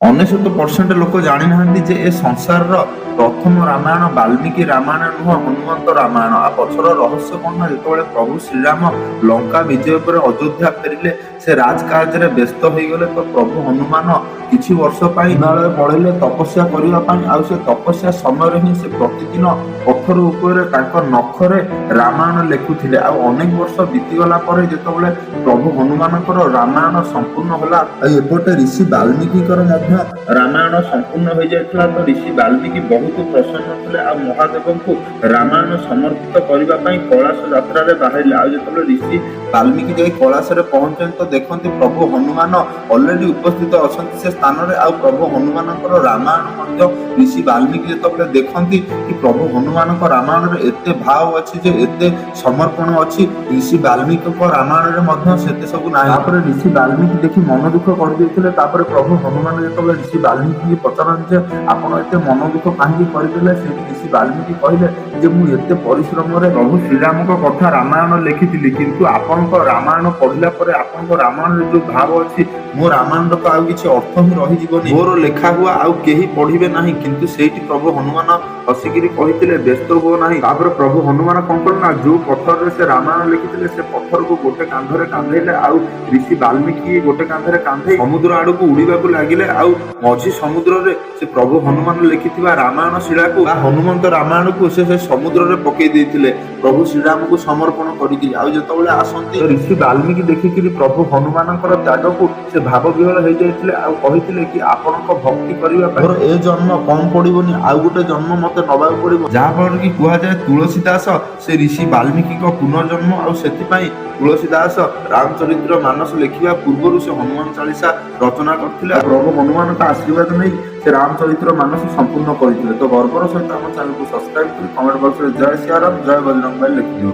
99% ଲୋକ ଜାଣିନାହାନ୍ତି ଯେ ଏ ସଂସାରର ପ୍ରଥମ ରାମାୟଣ ବାଲ୍ମୀକି ରାମାୟଣ ନୁହଁ, ହନୁମନ୍ତ ରାମାୟଣ। ଆ ପଛର ରହସ୍ୟ କ'ଣ ନା, ଯେତେବେଳେ ପ୍ରଭୁ ଶ୍ରୀରାମ ଲଙ୍କା ବିଜୟ ପରେ ଅଯୋଧ୍ୟା ଫେରିଲେ, ସେ ରାଜକାର୍ଯ୍ୟରେ ବ୍ୟସ୍ତ ହୋଇଗଲେ, ତ ପ୍ରଭୁ ହନୁମାନ କିଛି ବର୍ଷ ପାଇଁ ହିମାଳୟ ପଳେଇଲେ ତପସ୍ୟା କରିବା ପାଇଁ। ଆଉ ସେ ତପସ୍ୟା ସମୟରେ ହିଁ ସେ ପ୍ରତିଦିନ ପଥର ଉପରେ ତାଙ୍କ ନଖରେ ରାମାୟଣ ଲେଖୁଥିଲେ। ଆଉ ଅନେକ ବର୍ଷ ବିତିଗଲା ପରେ ଯେତେବେଳେ ପ୍ରଭୁ ହନୁମାନଙ୍କର ରାମାୟଣ ସମ୍ପୂର୍ଣ୍ଣ ହେଲା, ଆଉ ଏପଟେ ଋଷି ବାଲ୍ମୀକିଙ୍କର ମଧ୍ୟ ରାମାୟଣ ସମ୍ପୂର୍ଣ୍ଣ ହୋଇଯାଇଥିଲା। ତ ଋଷି ବାଲ୍ମୀକି ବହୁତ ପ୍ରସନ୍ନ ଥିଲେ ଆଉ ମହାଦେବଙ୍କୁ ରାମାୟଣ ସମର୍ପିତ କରିବା ପାଇଁ କୈଳାସ ଯାତ୍ରାରେ ବାହାରିଲେ। ଆଉ ଯେତେବେଳେ ଋଷି ବାଲ୍ମୀକି ଯାଇ କୈଳାସରେ ପହଞ୍ଚନ୍ତି, ତ ଦେଖନ୍ତି ପ୍ରଭୁ ହନୁମାନ ଅଲରେଡି ଉପସ୍ଥିତ ଅଛନ୍ତି ସେ ସ୍ଥାନରେ। ଆଉ ପ୍ରଭୁ ହନୁମାନଙ୍କର ରାମାୟଣ ମଧ୍ୟ ଋଷି ବାଲ୍ମୀକି ଯେତେବେଳେ ଦେଖନ୍ତି କି ପ୍ରଭୁ ହନୁମାନଙ୍କ ରାମାୟଣରେ ଏତେ ଭାବ ଅଛି, ଯେ ଏତେ ସମର୍ପଣ ଅଛି, ଋଷି ବାଲ୍ମୀକିଙ୍କ ରାମାୟଣରେ ମଧ୍ୟ ସେତେ ସବୁ ନାହିଁ। ତାପରେ ଋଷି ବାଲ୍ମୀକି ଦେଖି ମନ ଦୁଃଖ କରିଦେଇଥିଲେ। ତାପରେ ପ୍ରଭୁ ହନୁମାନ ଯେତେବେଳେ ଋଷି ବାଲ୍ମୀକି ପଚାରନ୍ତି ଯେ ଆପଣ ଏତେ ମନ ଦୁଃଖ କାହିଁକି କରିଦେଲେ, ସେଇଠି ଋଷି ବାଲ୍ମୀକି କହିଲେ ଯେ ମୁଁ ଏତେ ପରିଶ୍ରମରେ ପ୍ରଭୁ ଶ୍ରୀରାମଙ୍କ କଥା ରାମାୟଣ ଲେଖିଥିଲି, କିନ୍ତୁ ଆପଣଙ୍କ ରାମାୟଣ ପଢିଲା ପରେ ଆପଣଙ୍କ ରାମାୟଣରେ ଯୋଉ ଭାବ ଅଛି, ମୋ ରାମାୟଣର ତ ଆଉ କିଛି ଅର୍ଥ ହିଁ ରହିଯିବନି, ମୋର ଲେଖା ହୁଆ ଆଉ କେହି ପଢିବେ ନାହିଁ। କିନ୍ତୁ ସେଇଠି ପ୍ରଭୁ ହନୁମାନ ହସିକିରି କହିଥିଲେ ବ୍ୟସ୍ତ ହୁଅ ନାହିଁ। ତାପରେ ପ୍ରଭୁ ହନୁମାନ କଣ କଲେ ନା, ଯୋଉ ପଥରରେ ସେ ରାମାୟଣ ଲେଖିଥିଲେ ସେ ପଥରକୁ ଗୋଟେ କାନ୍ଧରେ କାନ୍ଧେଇଲେ, ଆଉ ଋଷି ବାଲ୍ମୀକି ଗୋଟେ କାନ୍ଧରେ କାନ୍ଧେଇ ସମୁଦ୍ର ଆଡକୁ ଉଡିବାକୁ ଲାଗିଲେ। ଆଉ ମଝି ସମୁଦ୍ରରେ ସେ ପ୍ରଭୁ ହନୁମାନ ଲେଖିଥିବା ରାମାୟଣ ଶିଳାକୁ ବା ହନୁମନ୍ତ ରାମାୟଣକୁ ସେ ସମୁଦ୍ରରେ ପକେଇ ଦେଇଥିଲେ, ପ୍ରଭୁ ଶ୍ରୀରାମକୁ ସମର୍ପଣ କରିକି। ଆଉ ଯେତେବେଳେ ଆସନ୍ତି ଋଷି ବାଲ୍ମୀକି ଦେଖିକିରି ପ୍ରଭୁ ହନୁମାନଙ୍କର ତ୍ୟାଗକୁ ସେ ଭାବ ବିହ୍ୱଳ ହେଇଯାଇଥିଲେ। ଆଉ କହିଥିଲେ କି ଆପଣଙ୍କ ଭକ୍ତି କରିବା ପାଇଁ ମୋର ଏ ଜନ୍ମ କମ ପଡିବନି, ଆଉ ଗୋଟେ ଜନ୍ମ ମତେ ନବାକୁ ପଡିବ। ଯାହା ଫଳରେ କି କୁହାଯାଏ ତୁଳସୀ ଦାସ ସେ ଋଷି ବାଲ୍ମୀକିଙ୍କ ପୁନର୍ଜନ୍ମ। ଆଉ ସେଥିପାଇଁ ତୁଳସୀ ଦାସ ରାମଚରିତ୍ର ମାନସ ଲେଖିବା ପୂର୍ବରୁ ସେ ହନୁମାନ ଚାଳିଶା ରଚନା କରିଥିଲେ। ପ୍ରଭୁ ହନୁମାନଙ୍କ ଆଶୀର୍ବାଦ ନେଇ ସେ ରାମଚରିତ୍ର ମାନସ ସମ୍ପୂର୍ଣ୍ଣ କରିଥିଲେ। ତ ଗର୍ବର ସହିତ ଆମ ଚ୍ୟାନେଲକୁ ସବସ୍କ୍ରାଇବ କରି କମେଣ୍ଟ ବକ୍ସରେ ଜୟ ଶ୍ରୀରାମ, ଜୟ ବଜରଙ୍ଗ ବଲି ଲେଖିଦିଅନ୍ତୁ।